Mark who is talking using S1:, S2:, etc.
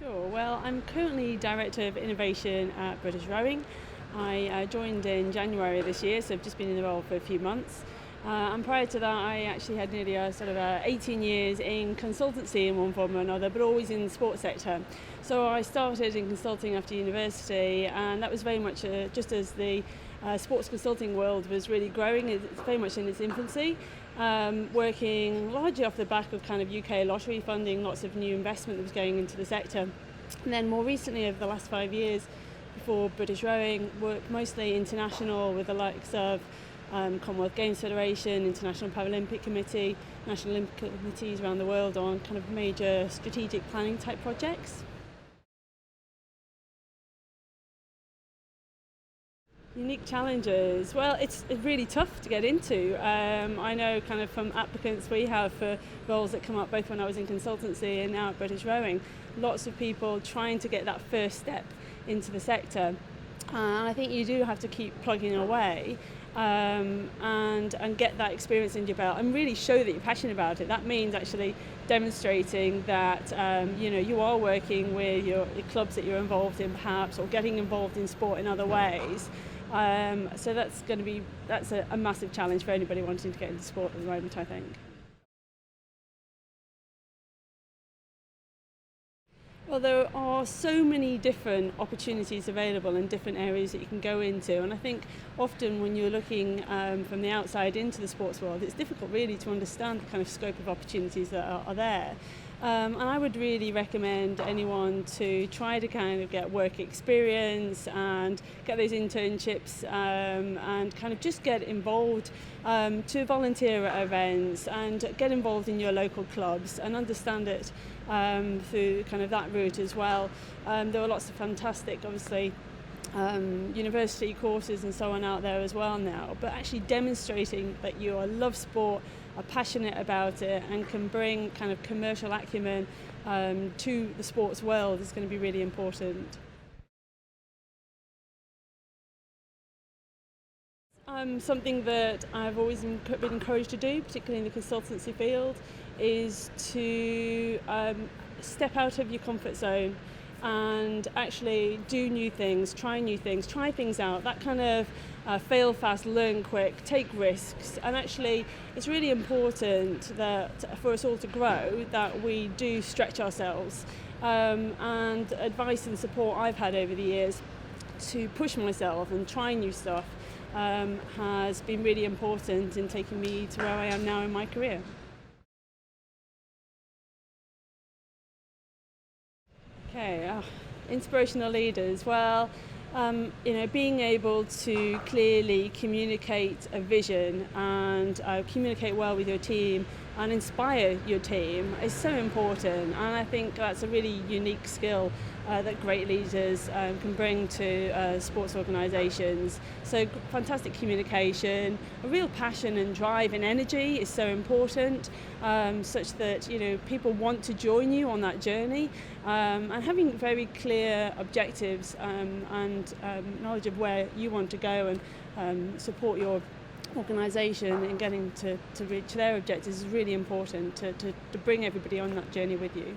S1: Sure. Well, I'm currently Director of Innovation at British Rowing. I joined in January this year, so I've just been in the role for a few months. And prior to that, I actually had nearly 18 years in consultancy in one form or another, but always in the sports sector. So I started in consulting after university, and that was very much just as the sports consulting world was really growing. It's very much in its infancy. Working largely off the back of kind of UK lottery funding, lots of new investment that was going into the sector. And then more recently, over the last 5 years, before British Rowing, worked mostly international with the likes of Commonwealth Games Federation, International Paralympic Committee, National Olympic Committees around the world on kind of major strategic planning type projects. Unique challenges. Well, it's really tough to get into. I know kind of from applicants we have for roles that come up both when I was in consultancy and now at British Rowing, lots of people trying to get that first step into the sector. And I think you do have to keep plugging away and get that experience in your belt and really show that you're passionate about it. That means actually demonstrating that you are working with your clubs that you're involved in perhaps, or getting involved in sport in other ways. So that's a massive challenge for anybody wanting to get into sport at the moment, I think. Well, there are so many different opportunities available in different areas that you can go into, and I think often when you're looking from the outside into the sports world, it's difficult really to understand the kind of scope of opportunities that are there. And I would really recommend anyone to try to kind of get work experience and get those internships and kind of just get involved, to volunteer at events and get involved in your local clubs and understand it through kind of that route as well. There are lots of fantastic, obviously, university courses and so on out there as well now, but actually demonstrating that you love sport, are passionate about it and can bring kind of commercial acumen to the sports world is going to be really important. Something that I've always been encouraged to do, particularly in the consultancy field, is to step out of your comfort zone and actually do new things, try things out, that kind of fail fast, learn quick, take risks. And actually it's really important that for us all to grow that we do stretch ourselves, and advice and support I've had over the years to push myself and try new stuff has been really important in taking me to where I am now in my career. Okay, inspirational leaders. Well, being able to clearly communicate a vision and communicate well with your team and inspire your team is so important. And I think that's a really unique skill that great leaders can bring to sports organisations. So fantastic communication, a real passion and drive and energy is so important, such that people want to join you on that journey, and having very clear objectives and knowledge of where you want to go and support your organisation in getting to reach their objectives is really important to bring everybody on that journey with you.